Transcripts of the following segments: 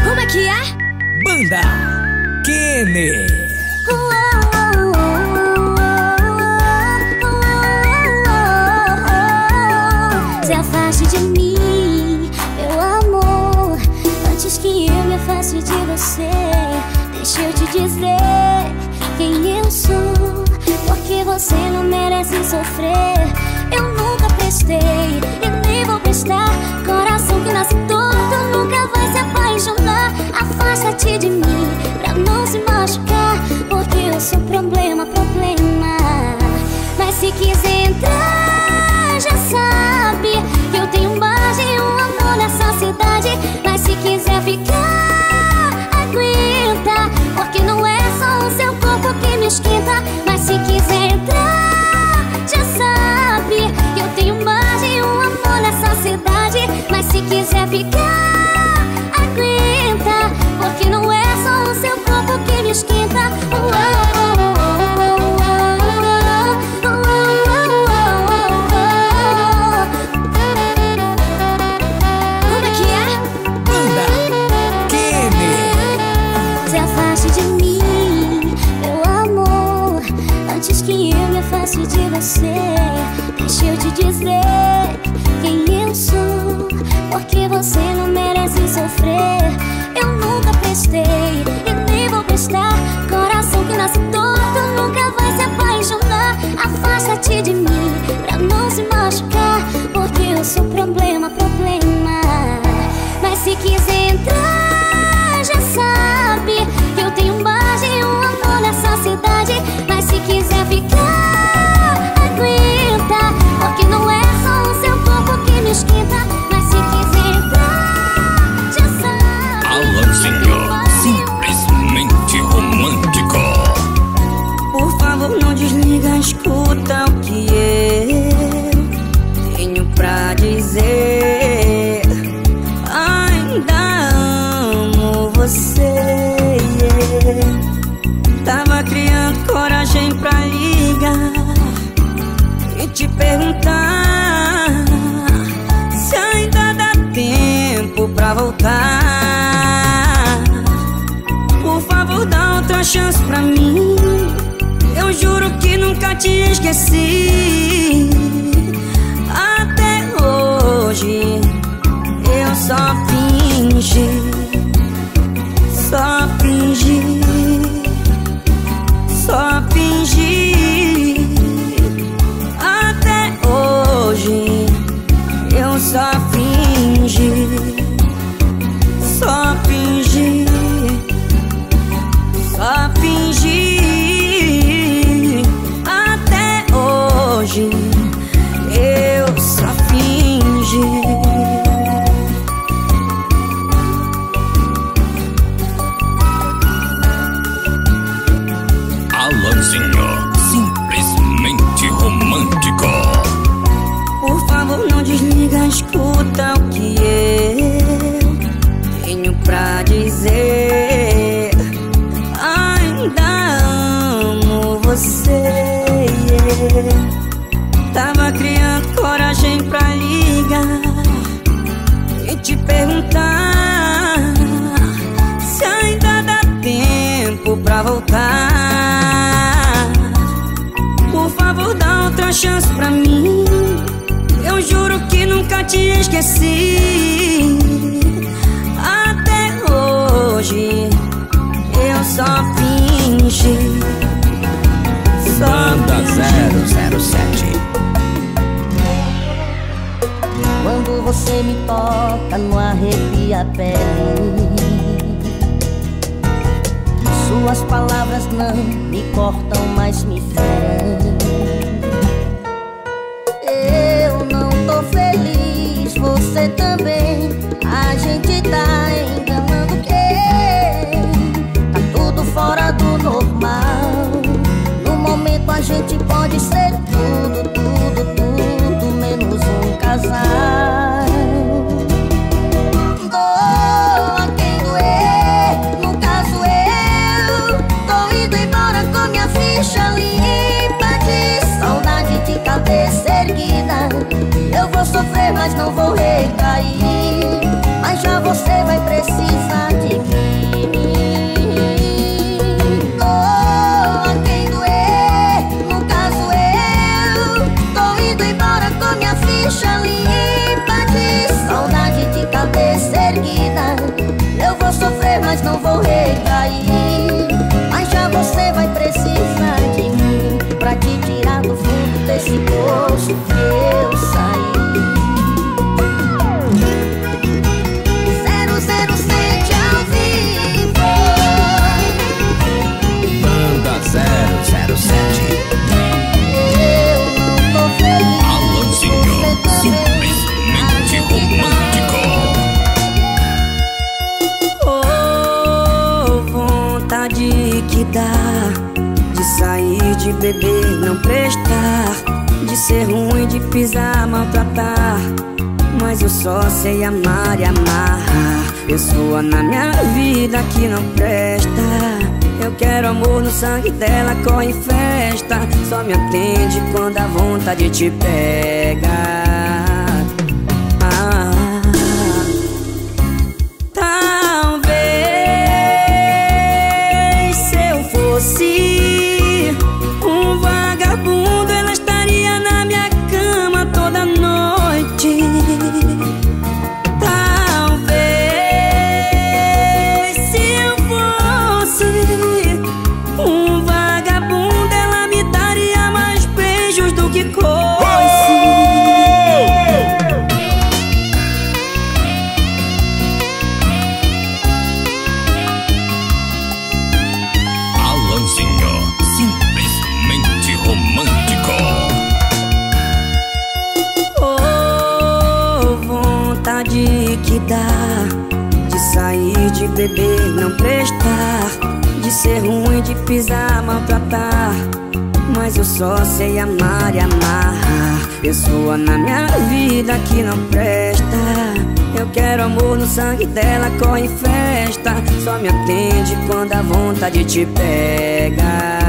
Como é que é? Banda Kenny. Se afaste de mim, meu amor, antes que eu me afaste de você. Deixa eu te dizer quem eu sou, porque você não merece sofrer. Eu nunca prestei e nem vou prestar. Coração que nasce torto nunca vai se apaixonar. Afasta-te de mim pra não se machucar, porque eu sou problema, problema. Mas se quiser entrar, já sabe que eu tenho base e um amor nessa cidade. Mas se quiser ficar, aguenta, porque não é só o seu corpo que me esquenta. Mas se quiser entrar, já sabe que eu tenho base e um amor nessa cidade. Mas se quiser ficar, aguenta, porque não é só o seu corpo que me esquenta. Como é que é? Banda Kenny. Se afaste de mim, meu amor, antes que eu me afaste de você. Deixa eu te dizer quem eu sou, porque você não merece sofrer. Eu nunca prestei e nem vou prestar. Coração que nasce torto nunca vai se apaixonar. Afasta-te de mim pra não se machucar, porque eu sou problema, problema. Mas se quiser entrar, já sabe que eu tenho base e um amor nessa cidade. Mas se quiser ficar, aguenta, porque não é só o seu corpo que me esquenta. Mas se quiser entrar, já sabe. Alanzinho, simplesmente romântico. Por favor, não desliga, escuta o que eu tenho pra dizer. Ainda amo você. Tava criando coragem pra ligar e te perguntar se ainda dá tempo pra voltar. Por favor, dá outra chance pra mim. Eu juro que nunca te esqueci. Até hoje eu só fingi, só fingi, só fingi. Até hoje eu só fingi, só fingi, só fingi. Até hoje eu só fingi. Alanzinho, simplesmente romântico. Por favor, não desliga, escuta o que eu tenho pra dizer. Ainda amo você. Tava criando coragem pra ligar e te perguntar se ainda dá tempo pra voltar. Por favor, dá outra chance pra mim. Eu juro que nunca te esqueci. Até hoje eu só fingi, só Banda fingi. 007. Quando você me toca, não arrepia a pele. Suas palavras não me cortam, mas me ferem. Eu não tô feliz, você também. A gente tá enganando quem? Tá tudo fora do normal. No momento a gente pode ser tudo, tudo, tudo, menos um casal. Doa quem doer, no caso eu tô indo embora com minha ficha limpa de saudade, de cabeça erguida. Eu vou sofrer, mas não vou recair. de beber, não prestar, de ser ruim, de pisar, maltratar. Mas eu só sei amar e amarrar. Pessoa na minha vida que não presta. Eu quero amor no sangue dela, corre festa. Só me atende quando a vontade te pega. Talvez se eu fosse um vagabundo, ela estaria na minha cama toda noite. Talvez se eu fosse um vagabundo, ela me daria mais beijos do que coice. Alanzinho, simplesmente romântico. Oh, vontade que dá de sair, de beber, não prestar, de ser ruim, de pisar, maltratar. Mas eu só sei amar e amarrar. Pessoa na minha vida que não presta. Eu quero amor no sangue dela, corre festa. Só me atende quando a vontade te pega.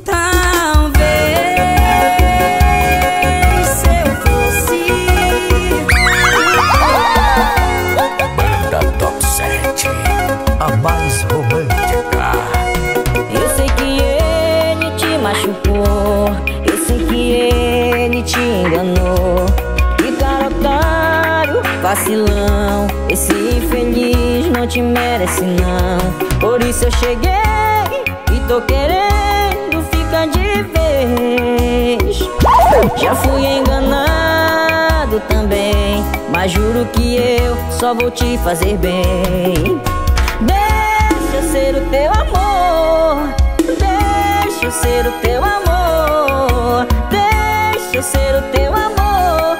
Talvez se eu fosse Banda Top 7, a mais romântica. Eu sei que ele te machucou, eu sei que ele te enganou. Que cara otário, vacilão, esse infeliz não te merece não. Por isso eu cheguei e tô querendo ficar de vez. Já fui enganado também, mas juro que eu só vou te fazer bem. Deixa eu ser o teu amor, deixa eu ser o teu amor, deixa eu ser o teu amor.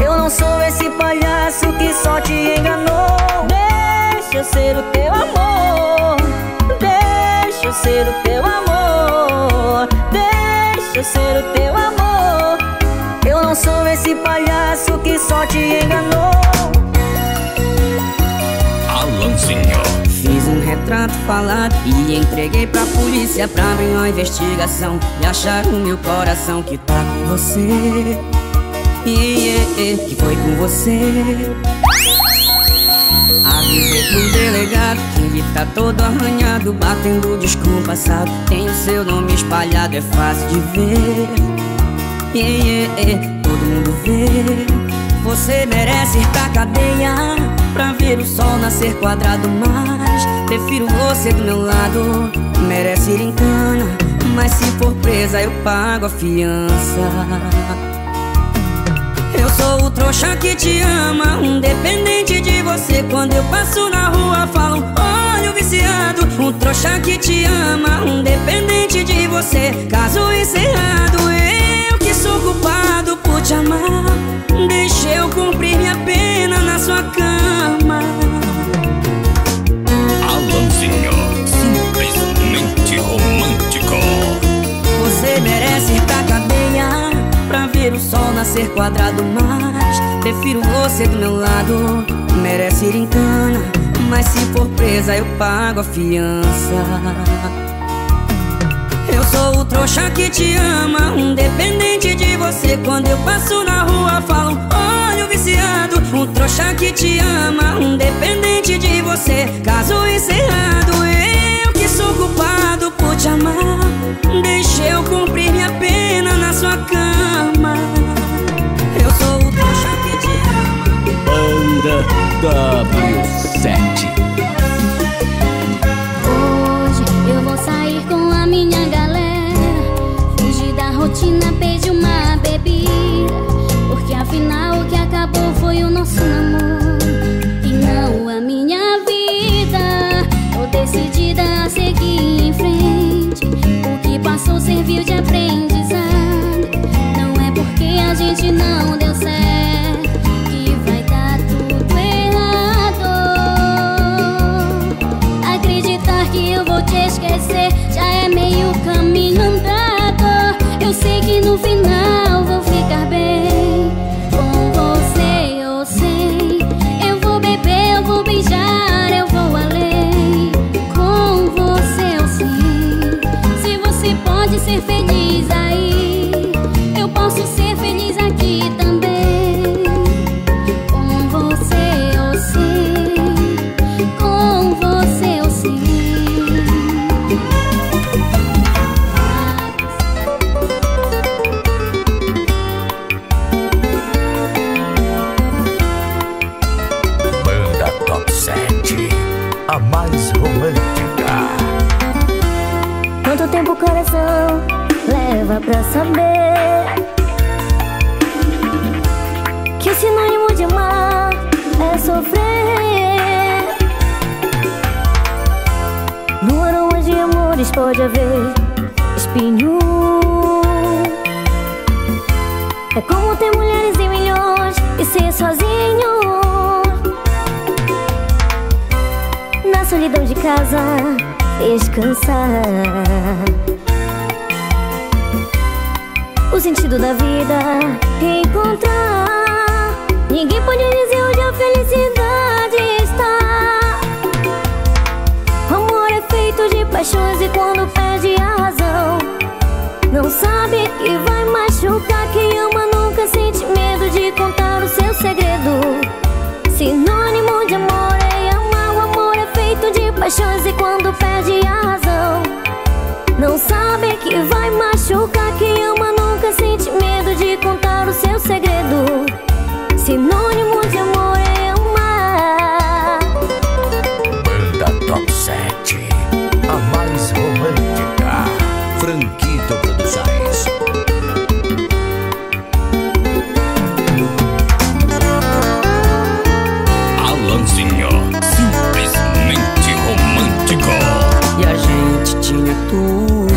Eu não sou esse palhaço que só te enganou. Deixa eu ser o teu amor, deixa eu ser o teu amor, deixa eu ser o teu amor. Eu não sou esse palhaço que só te enganou. Alanzinho, Fiz um retrato falado e entreguei pra polícia pra abrir uma investigação e achar o meu coração que tá com você. Que foi com você. Avisei pro delegado que ele tá todo arranhado, batendo descompassado. Tem o seu nome espalhado, é fácil de ver. Todo mundo vê. Você merece ir pra cadeia pra ver o sol nascer quadrado, mas prefiro você do meu lado. Merece ir em cana, mas se for presa eu pago a fiança. Eu sou o trouxa que te ama, um dependente de você. Quando eu passo na rua falam, olha o viciado. Um trouxa que te ama, um dependente de você. Caso encerrado, eu que sou culpado por te amar. Deixa eu cumprir minha pena na sua cama. Alanzinho, simplesmente romântico. Você merece ir pra cadeia pra ver o sol nascer quadrado, mas prefiro você do meu lado. Merece ir em cana, mas se for presa eu pago a fiança. Eu sou o trouxa que te ama, um dependente de você. Quando eu passo na rua falam, olha o viciado. Um trouxa que te ama, um dependente de você. Caso encerrado, eu que sou culpado por te amar. Deixa eu cumprir minha pena na sua cama. Eu sou o trouxa que te ama. Banda W7. Hoje eu vou sair com a minha galera, fugir da rotina, pedir uma bebida, porque afinal o que acabou foi o nosso namoro e não a minha vida. Tô decidida a seguir em frente, o que passou serviu de aprendizado. Não é porque a gente não deu certo que vai dar tudo errado. Acreditar que eu coração leva pra saber que o sinônimo de amar é sofrer. No aroma de amores pode haver espinho. É como ter mulheres em milhões e ser sozinho. Na solidão de casa descansar. O sentido da vida encontrar. Ninguém pode dizer onde a felicidade está. O amor é feito de paixões e quando perde a razão não sabe que vai machucar. Quem ama nunca sente medo de contar o seu segredo. Sinônimo de amor é amar. O amor é feito de paixões e quando perde a razão não sabe que vai machucar. Quem ama nunca sente medo de contar o seu segredo. Sinônimo de amor é amar. Banda Top 7, a mais romântica. Franquito Produções. Alanzinho, simplesmente romântico. E a gente tinha tudo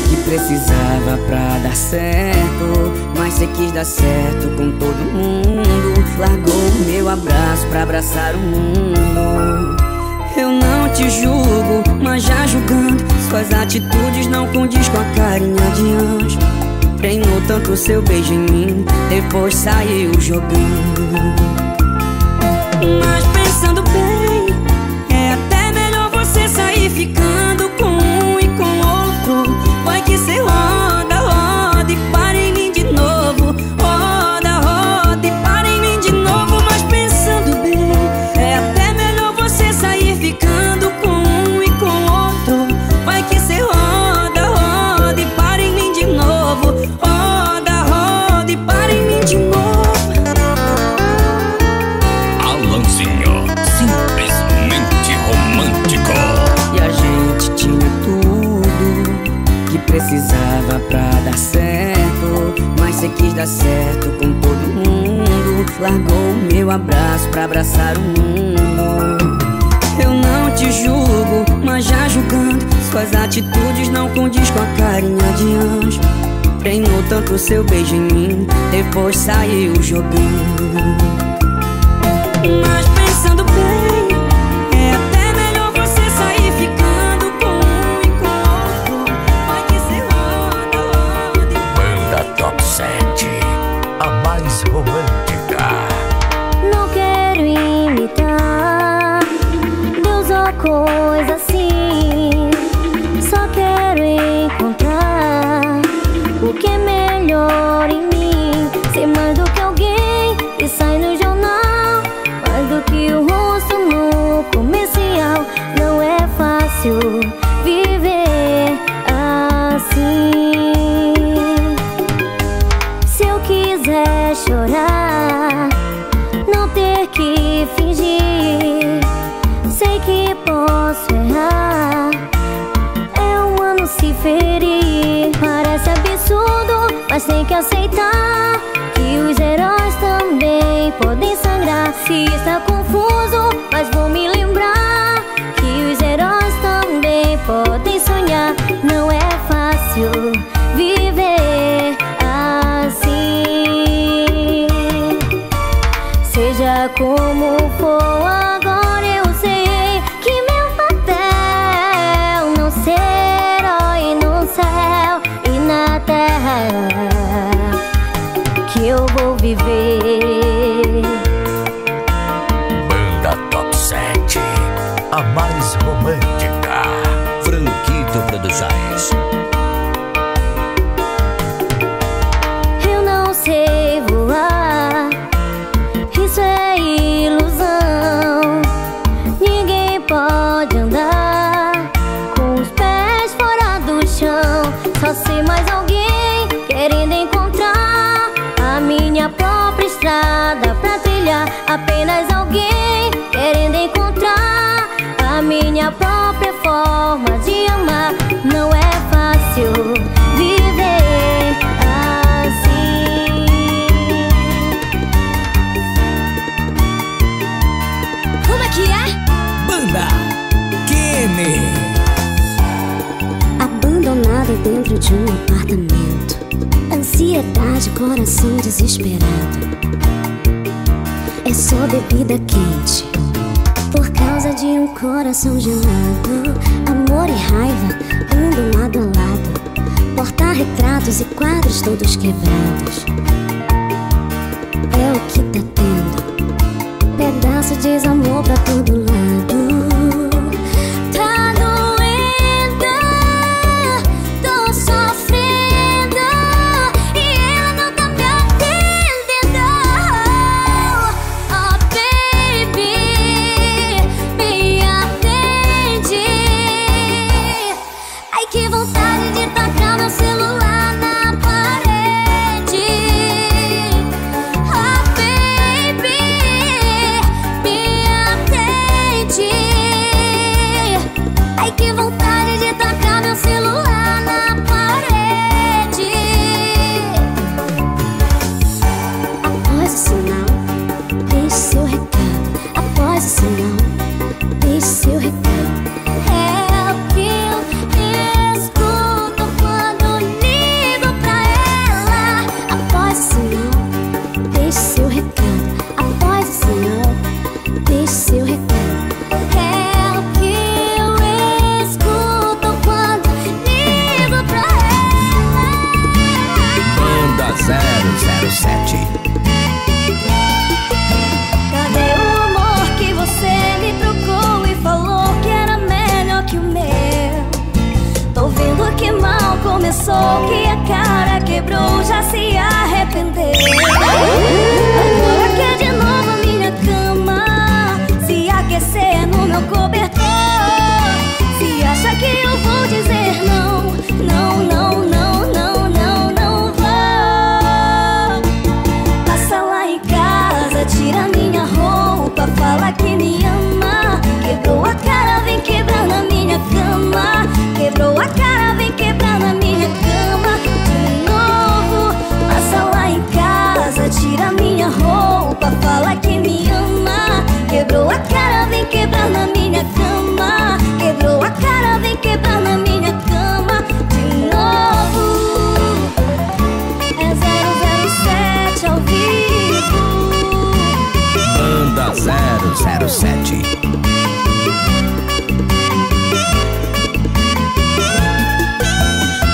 que precisava pra dar certo, mas cê quis dar certo com todo mundo. Largou o meu abraço pra abraçar o mundo. Eu não te julgo, mas já julgando, suas atitudes não condiz com a carinha de anjo. Treinou tanto o seu beijo em mim, depois saiu jogando. Mas pensando bem, é até melhor você sair ficando com um e com outro. Vai que cê roda, roda e para em mim de novo. Roda, roda e para em mim de novo. Mas pensando bem, é até melhor você sair ficando com um e com outro. Vai que cê roda, roda e para em mim de novo. Roda, roda e para em mim de novo. Alanzinho, simplesmente romântico. E a gente tinha tudo que precisava pra dar certo, mas cê quis dar certo com todo mundo. Largou o meu abraço pra abraçar o mundo. Eu não te julgo, mas já julgando, suas atitudes não condiz com a carinha de anjo. Treinou tanto o seu beijo em mim, depois saiu jogando. Mas pensando bem, é até melhor você sair ficando com um e com outro. Vai que cê roda, roda e... Banda Top 7, a mais romântica. Não quero imitar Deus ou coisa assim. Só quero encontrar o que é melhor em mim. Ser mais do que alguém que sai no jornal, mais do que o rosto no comercial. Não é fácil viver assim. Se eu quiser chorar, não ter que fingir. Sei que posso errar, é humano se ferir. Parece absurdo, mas tem que aceitar que os heróis também podem sangrar. Se está confuso, mas vou me lembrar que os heróis também podem sonhar. Não é fácil viver assim. Seja como for, agora eu sei que meu papel não ser herói no céu e na terra, que eu vou viver. Banda Top 7, a mais romântica. Franquito Produções. Eu não sei voar, isso é ilusão. Ninguém pode andar com os pés fora do chão. Só sei mais alguém querendo encontrar a minha própria estrada pra trilhar. Apenas alguém querendo encontrar a minha própria forma de amar. Não é fácil de um apartamento. Ansiedade, coração desesperado. É só bebida quente por causa de um coração gelado. Amor e raiva andam lado a lado. Porta-retratos e quadros todos quebrados. É o que tá tendo. Pedaço de desamor pra todo lado. Tá doendo, tô sofrendo e ela não tá me atendendo. Oh baby, me atende. Ai que vontade de tacar meu celular na parede. Oh baby, me atende. Ai que vontade de tacar meu celular na parede. Após o sinal, deixe seu recado. Após o sinal, deixe seu recado. É o que eu escuto quando ligo pra ela. Após o sinal, deixe seu recado. Após o sinal, deixe seu recado. É o que eu escuto quando ligo pra ela. Banda 007. Cadê o amor que você me trocou e falou que era melhor que o meu? Tô vendo que mal começou, que a cara quebrou, já se arrependeu. Agora quer de novo a minha cama, se aquecer no meu cobertor. Se acha que eu vou dizer não, não, não, não, não, não, não vou. Passa lá em casa, tira minha roupa, fala que me ama. Quebrou a cara, vem quebrar na minha cama. Quebrou a cara, vem quebrar na minha cama. De novo, passa lá em casa, tira minha roupa, fala que me ama. Quebrou a cara, vem quebrar na minha cama. Quebrou a cara, vem quebrar na minha cama. De novo, é 007 ao vivo. Banda 007.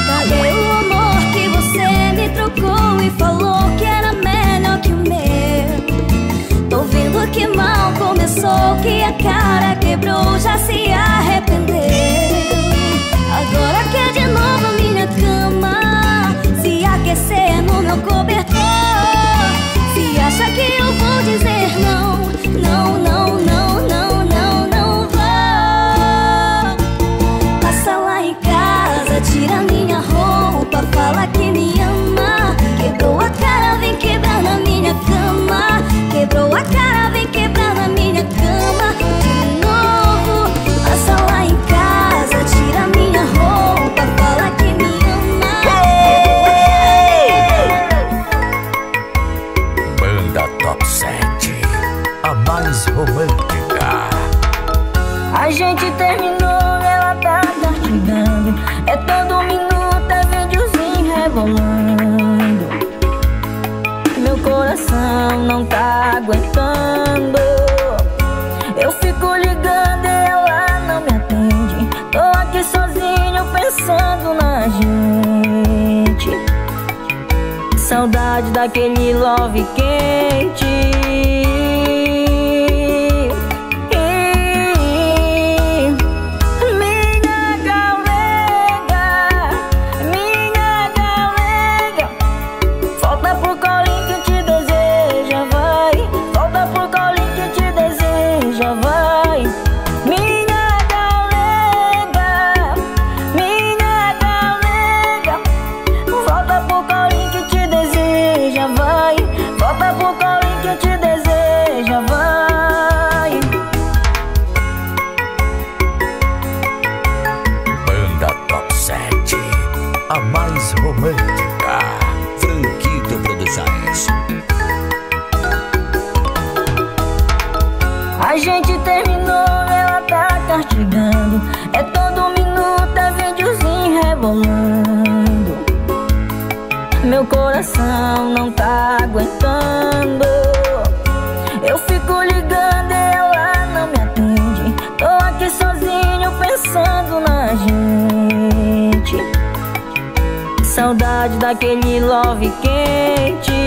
Cadê o amor que você me trocou e falou que era melhor que o meu? Tô vendo que mal começou, que a cara quebrou, já se arrependeu. Agora quer de novo a minha cama, se aquecer no meu cobertor. Se acha que eu vou dizer não, não, não, não, não, não, não vou. Passa lá em casa, tira minha roupa, fala que me ama. Quebrou a cara, vem quebrar na minha cama. Quebrou a cara, vem quebrar na minha cama. De novo, passa lá em casa, tira minha roupa, fala que me ama. Banda Top 7. A mais romântica. A gente terminou, ela tá castigando. É todo minuto, é videozinho rebolando. Meu coração não tá aguentando. Eu fico ligando e ela não me atende. Tô aqui sozinho pensando na gente. Saudade daquele love quente. A mais romântica. Franquito Produções. A gente terminou, ela tá castigando. É todo minuto, é videozinho rebolando. coração não tá aguentando. Eu fico ligando e ela não me atende. Tô aqui sozinho pensando na gente. Saudade daquele love quente.